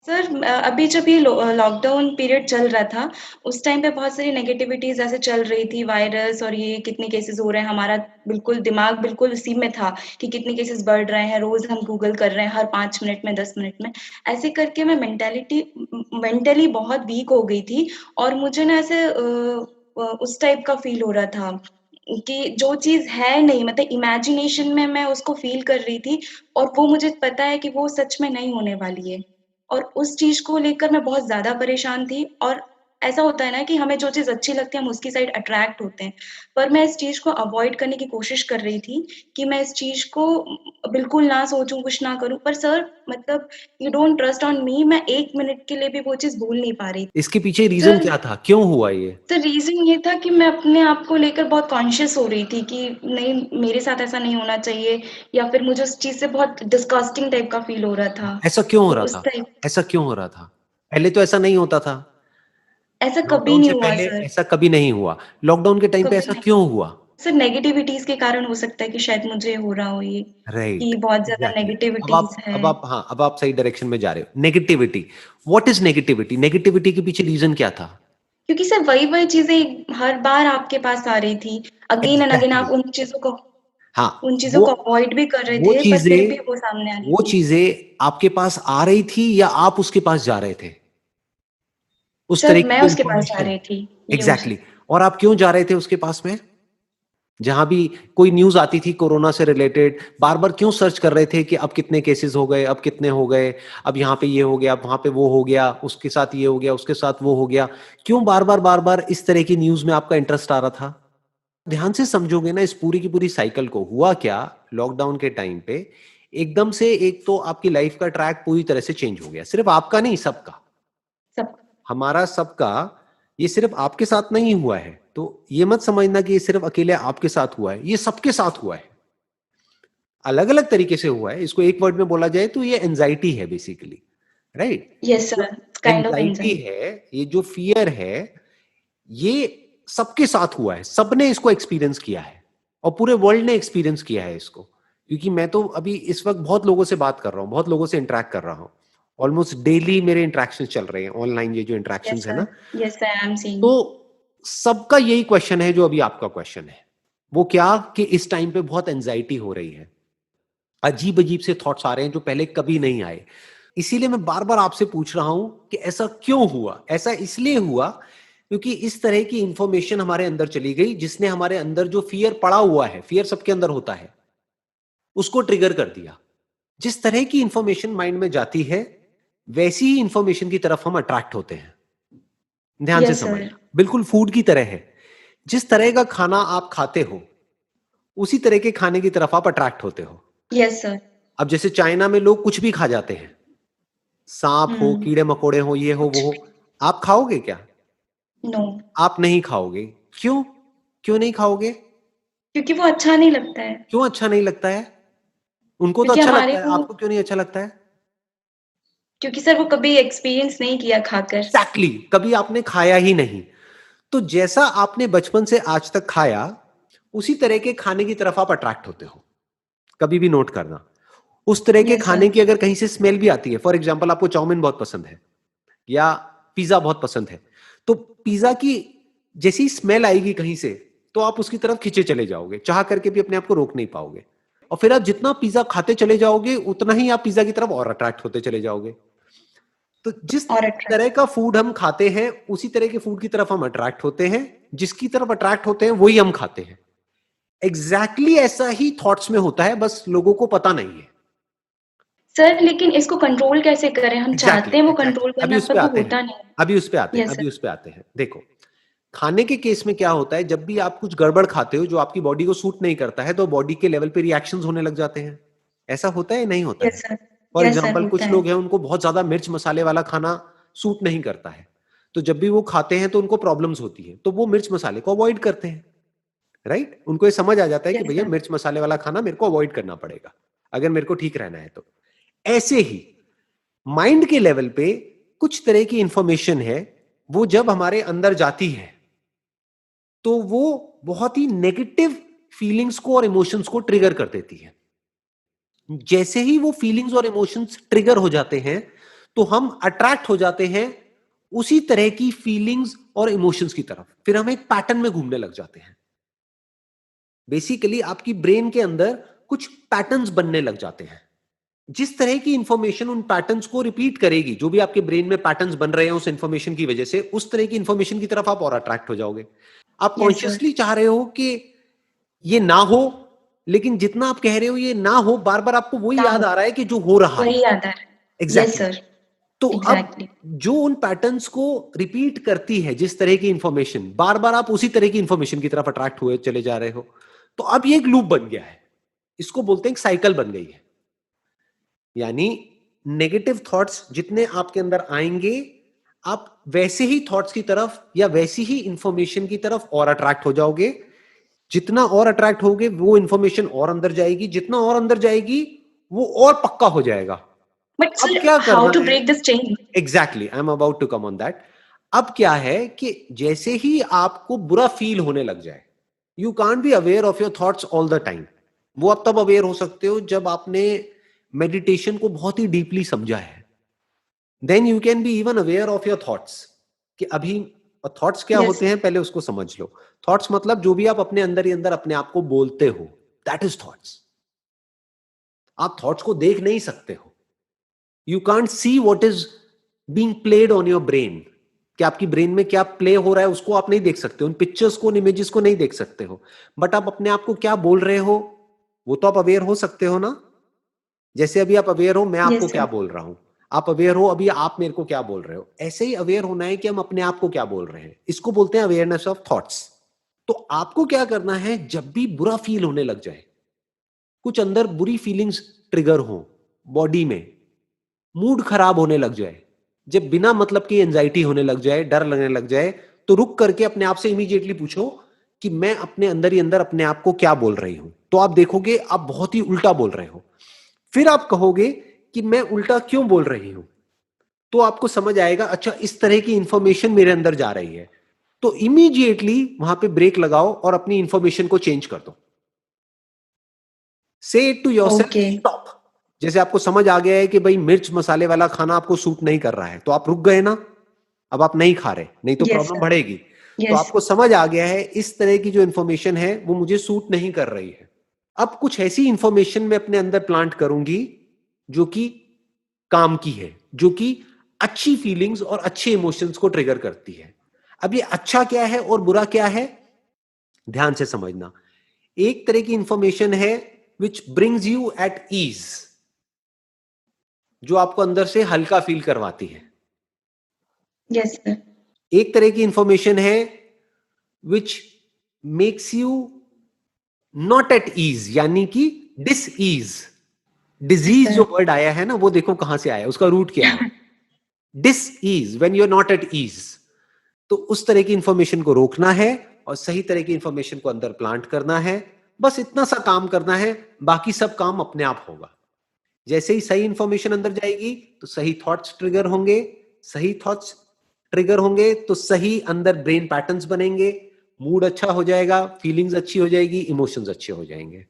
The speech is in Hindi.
सर अभी जब ये लॉकडाउन पीरियड चल रहा था, उस टाइम पे बहुत सारी नेगेटिविटीज़ ऐसे चल रही थी, वायरस और ये कितने केसेज़ हो रहे हैं, हमारा बिल्कुल दिमाग बिल्कुल उसी में था कि कितने केसेज़ बढ़ रहे हैं, रोज़ हम गूगल कर रहे हैं हर 5 मिनट में, 10 मिनट में। ऐसे करके मैं मेंटली बहुत वीक हो गई थी और मुझे ना ऐसे उस टाइप का फ़ील हो रहा था कि जो चीज़ है नहीं, मतलब इमेजिनेशन में मैं उसको फ़ील कर रही थी और वो मुझे पता है कि वो सच में नहीं होने वाली है। और उस चीज़ को लेकर मैं बहुत ज़्यादा परेशान थी और ऐसा होता है ना कि हमें जो चीज़ अच्छी लगती है हम उसकी साइड अट्रैक्ट होते हैं। पर मैं इस चीज़ को अवॉइड करने की कोशिश कर रही थी कि मैं इस चीज़ को बिल्कुल ना सोचूँ, कुछ ना करूँ। पर सर मतलब you don't trust on me, मैं 1 मिनट के लिए भी वो चीज़ भूल नहीं पा रही थी। इसके पीछे रीज़न सर क्या था? क्यों हुआ ये? सर रीज़न ये था कि मैं अपने आप को लेकर बहुत कॉन्शियस हो रही थी कि नहीं मेरे साथ ऐसा नहीं होना चाहिए या फिर मुझे उस चीज़ से बहुत डिस्गस्टिंग टाइप का फ़ील हो रहा था। ऐसा क्यों हो तो रहा उस था? टाइप ऐसा क्यों हो रहा था? पहले तो ऐसा नहीं होता था। ऐसा कभी लॉकडाउन नहीं से हुआ पहले सर, ऐसा कभी नहीं हुआ। लॉकडाउन के टाइम पे कभी ऐसा नहीं। क्यों हुआ? सर नेगेटिविटीज़ के कारण हो सकता है कि शायद मुझे हो रहा हो ये, राइट, कि बहुत ज़्यादा एग्ज़ैक्टली। नेगेटिविटीज़ है। अब आप सही डायरेक्शन में जा रहे हो। Negativity, what is negativity? Negativity के पीछे रीज़न क्या था? क्योंकि सर वही-वही चीज़ें हर बार आपके पास आ रही थी। Again and again exactly. आप हाँ, उन चीज़ों वो को अवॉइड भी कर रहे वो थे, पर फिर भी चीज़ें वो सामने आ रही वो थी। चीज़ें आपके पास आ रही थी या आप उसके पास जा रहे थे? उस सर तरीके मैं की उसके पास जा इन्फॉर्मेशन। रही थी, ये हो एग्ज़ैक्टली। सकता और आप क्यों जा रहे थे उसके पास में? जहाँ भी कोई न्यूज़ आती थी कोरोना से रिलेटेड, बार-बार क्यों सर्च कर रहे थे कि अब कितने केसेज़ हो गए, अब कितने हो गए, अब यहाँ पे ये हो गया, अब वहाँ पे वो हो गया, उसके साथ ये हो गया, उसके साथ वो हो गया। क्यों बार-बार इस तरह की न्यूज़ में आपका इंटरेस्ट आ रहा था? ध्यान से समझोगे ना इस पूरी की पूरी साइकिल को, हुआ क्या लॉकडाउन के टाइम पे, एकदम से एक तो आपकी लाइफ़ का ट्रैक पूरी तरह से चेंज हो गया। सिर्फ़ आपका नहीं, सबका। सब हमारा सबका, ये सिर्फ आपके साथ नहीं हुआ है। तो ये मत समझना कि ये सिर्फ अकेले आपके साथ हुआ है, ये सबके साथ हुआ है। अलग-अलग तरीके से हुआ है। इसको एक वर्ड में बोला जाए तो ये एंग्ज़ायटी है बेसिकली, राइट? यस जो sir, kind of anxiety anxiety. है, ये जो फ़ियर है, ये सबके साथ हुआ है। सबने इसको एक्सपीरियंस किया है और पूरे वर्ल्ड ने एक्सपीरियंस किया है इसको। क्योंकि मैं तो अभी इस वक़्त बहुत लोगों से बात कर रहा हूँ, बहुत लोगों से इंटरैक्ट कर रहा हूँ। ऑलमोस्ट डेली मेरे इंटरैक्शंस चल रहे हैं, ऑनलाइन ये जो यस इंटरैक्शंस है सर, ना, यस आई एम सीइंग। तो सबका यही क्वेश्चन है जो अभी आपका क्वेश्चन है। वो क्या कि इस टाइम पे बहुत एंजाइटी हो रही है। अजीब-अजीब से थॉट्स आ रहे हैं जो पहले कभी नहीं आए। इसीलिए मैं बार-बार आपसे पूछ रहा हूं कि ऐसा क्यों हुआ? ऐसा इसलिए हुआ क्योंकि इस तरह की इंफॉर्मेशन हमारे अंदर चली गई जिसने हमारे अंदर जो फियर पड़ा हुआ है, फियर सबके अंदर होता है, उसको ट्रिगर कर दिया। जिस तरह की इंफॉर्मेशन माइंड में जाती है, वैसी ही इंफॉर्मेशन की तरफ हम अट्रैक्ट होते हैं। ध्यान से यस सर, समझना, बिल्कुल फूड की तरह है। जिस तरह का खाना आप खाते हो, उसी तरह के खाने की तरफ आप अट्रैक्ट होते हो। Yes sir. अब जैसे चाइना में लोग कुछ भी खा जाते हैं, सांप हो, हुँ, कीड़े-मकोड़े हो, ये हो, वो कुछ हो, भी आप खाओगे क्या? नो, आप नहीं खाओगे। क्यों? क्यों नहीं खाओगे? क्योंकि वो अच्छा नहीं लगता है। क्यों अच्छा नहीं लगता है? उनको तो क्योंकि अच्छा हमारे लगता है, को आपको क्यों नहीं अच्छा लगता है? क्योंकि सर वो कभी एक्सपीरियंस नहीं किया खाकर। एग्ज़ैक्टली, कभी आपने खाया ही नहीं। तो जैसा आपने बचपन से आज तक खाया, उसी तरह के खाने की तरफ आप अट्रैक्ट होते हो। कभी भी नोट करना। उस तरह के यस खाने सर, की अगर कहीं से स्मेल भी आती है, फॉर एग्जांपल आपको चाउमीन बहुत पसंद है या पिज़्ज़ा बहुत पसंद है, तो पिज़्ज़ा की जैसी ही स्मेल आएगी कहीं से, तो आप उसकी तरफ खींचे चले जाओगे, चाह करके भी अपने आप को रोक नहीं पाओगे। और फिर आप जितना पिज़्ज़ा खाते चले जाओगे, उतना ही आप पिज़्ज़ा की तरफ और अट्रैक्ट होते चले जाओगे। तो जिस और अट्रैक्ट तरह का फूड हम खाते हैं, उसी तरह के फूड की तरफ हम अट्रैक्ट होते हैं, जिसकी तरफ अट्रैक्ट होते हैं, वही हम खाते हैं। एग्ज़ैक्टली ऐसा ही थॉट्स में होता है, बस लोगों को पता नहीं है। सर लेकिन इसको कंट्रोल कैसे करें? हम चाहते हैं वो एग्जैक्टली कंट्रोल अभी करना उस पे पर वो आते हैं होता नहीं अभी उस पे आते है। हैं यस अभी सर, उस पे आते हैं देखो, खाने के केस में क्या होता है, जब भी आप कुछ गड़बड़ खाते हो जो आपकी बॉडी को सूट नहीं करता है, तो बॉडी के लेवल पे रिएक्शंस होने लग जाते हैं। ऐसा होता है या नहीं होता है? Yes sir, for yes sir example होता कुछ है। लोग हैं, उनको बहुत ज्यादा मिर्च मसाले वाला खाना सूट नहीं करता है, तो जब भी वो खाते हैं तो उनको प्रॉब्लम्स होती है, तो वो मिर्च मसाले को अवॉइड करते हैं। राइट, उनको ये समझ आ जाता है कि यस भैया सर, मिर्च मसाले वाला खाना मेरे को अवॉइड करना पड़ेगा अगर मेरे को ठीक रहना है तो। ऐसे ही माइंड के लेवल पे कुछ तरह की इंफॉर्मेशन है, वो जब हमारे अंदर जाती है तो वो बहुत ही नेगेटिव फीलिंग्स को और इमोशंस को ट्रिगर कर देती है। जैसे ही वो फीलिंग्स और इमोशंस ट्रिगर हो जाते हैं, तो हम अट्रैक्ट हो जाते हैं उसी तरह की फीलिंग्स और इमोशंस की तरफ, फिर हम एक पैटर्न में घूमने लग जाते हैं। बेसिकली आपकी ब्रेन के अंदर कुछ पैटर्न्स बनने लग जाते हैं। जिस तरह की इंफॉर्मेशन उन पैटर्न्स को रिपीट करेगी, जो भी आपके ब्रेन में पैटर्न्स बन रहे हैं उस इंफॉर्मेशन की वजह से, उस तरह की इंफॉर्मेशन की तरफ आप और अट्रैक्ट हो जाओगे। आप यस सर। कॉन्शियसली चाह रहे हो कि ये ना हो, लेकिन जितना आप कह रहे हो ये ना हो, बार बार आपको वही ना याद हो, आ रहा है कि जो हो रहा है। वही याद आ रहा है। यस एग्जैक्टली सर, तो अब एग्ज़ैक्टली। जो उन पैटर्न्स को रिपीट करती है, जिस तरह की इंफॉर्मेशन, बार बार आप उसी तरह की इंफॉर्मेशन की तरफ अट्रैक्ट हुए चले जा रहे हो। तो अब ये एक लूप बन गया है, इसको बोलते हैं एक साइकिल बन गई है। यानी नेगेटिव थॉट्स जितने आपके अंदर आएंगे, आप वैसे ही थॉट्स की तरफ या वैसी ही इंफॉर्मेशन की तरफ और अट्रैक्ट हो जाओगे। जितना और अट्रैक्ट होगे वो इंफॉर्मेशन और अंदर जाएगी, जितना और अंदर जाएगी वो और पक्का हो जाएगा। बट अब सर, क्या हाउ करना टू है? Break this chain? Exactly, I am about to come on that. अब क्या है कि जैसे ही आपको बुरा फील होने लग जाए, you can't be aware of your thoughts all the time. वो आप तब अवेयर हो सकते हो जब आपने मेडिटेशन को बहुत ही डीपली समझा है। Then you can be even aware of your thoughts कि अभी थॉट्स क्या यस। होते हैं पहले उसको समझ लो। थॉट्स मतलब जो भी आप अपने अंदर ही अंदर अपने आप को बोलते हो, दैट इज थॉट्स। आप थॉट्स को देख नहीं सकते हो। You can't see what is being played on your brain, कि आपकी ब्रेन में क्या प्ले हो रहा है उसको आप नहीं देख सकते, उन पिक्चर्स को, उन इमेजेस को नहीं देख सकते हो। बट आप अपने आप को क्या बोल रहे हो वो तो आप अवेयर हो सकते हो ना। जैसे अभी आप अवेयर हो मैं आपको यस क्या सर। बोल रहा हूं, आप अवेयर हो अभी आप मेरे को क्या बोल रहे हो। ऐसे ही अवेयर होना है कि हम अपने आप को क्या बोल रहे हैं, इसको बोलते हैं अवेयरनेस ऑफ थॉट्स। तो आपको क्या करना है, जब भी बुरा फील होने लग जाए, कुछ अंदर बुरी फीलिंग्स ट्रिगर हो बॉडी में, मूड खराब होने लग जाए, जब बिना मतलब की एंजाइटी होने लग जाए, डर लगने लग जाए, तो रुक करके अपने आप से इमीडिएटली पूछो कि मैं अपने अंदर ही अंदर अपने आप को क्या बोल रही हूं। तो आप देखोगे आप बहुत ही उल्टा बोल रहे हो। फिर आप कहोगे कि मैं उल्टा क्यों बोल रही हूं, तो आपको समझ आएगा अच्छा इस तरह की इंफॉर्मेशन मेरे अंदर जा रही है। तो इमीडिएटली वहां पे ब्रेक लगाओ और अपनी इंफॉर्मेशन को चेंज कर दो। Say it to yourself, okay. Stop. जैसे आपको समझ आ गया है कि भाई मिर्च मसाले वाला खाना आपको सूट नहीं कर रहा है, तो आप रुक गए ना, अब आप नहीं खा रहे, नहीं तो यस प्रॉब्लम सर। बढ़ेगी। तो यस। आपको समझ आ गया है इस तरह की जो इंफॉर्मेशन है वो मुझे सूट नहीं कर रही है। अब कुछ ऐसी इंफॉर्मेशन मैं अपने अंदर प्लांट करूंगी जो कि काम की है, जो कि अच्छी फीलिंग्स और अच्छे इमोशंस को ट्रिगर करती है। अब ये अच्छा क्या है और बुरा क्या है, ध्यान से समझना। एक तरह की इंफॉर्मेशन है which brings you at ease, जो आपको अंदर से हल्का फील करवाती है। Yes sir. एक तरह की इंफॉर्मेशन है which makes you not at ease, यानी कि डिस ईज। यस डिजीज जो सर। वर्ड आया है ना, वो देखो कहां से आया, उसका रूट क्या है, dis ease, when you are not at ease. तो उस तरह की इंफॉर्मेशन को रोकना है और सही तरह की इंफॉर्मेशन को अंदर प्लांट करना है। बस इतना सा काम करना है, बाकी सब काम अपने आप होगा। जैसे ही सही इंफॉर्मेशन अंदर जाएगी तो सही थॉट्स ट्रिगर होंगे, सही थॉट्स ट्रिगर होंगे तो सही अंदर ब्रेन पैटर्न्स बनेंगे, मूड अच्छा हो जाएगा, फीलिंग्स अच्छी हो जाएगी, इमोशंस अच्छे हो जाएंगे।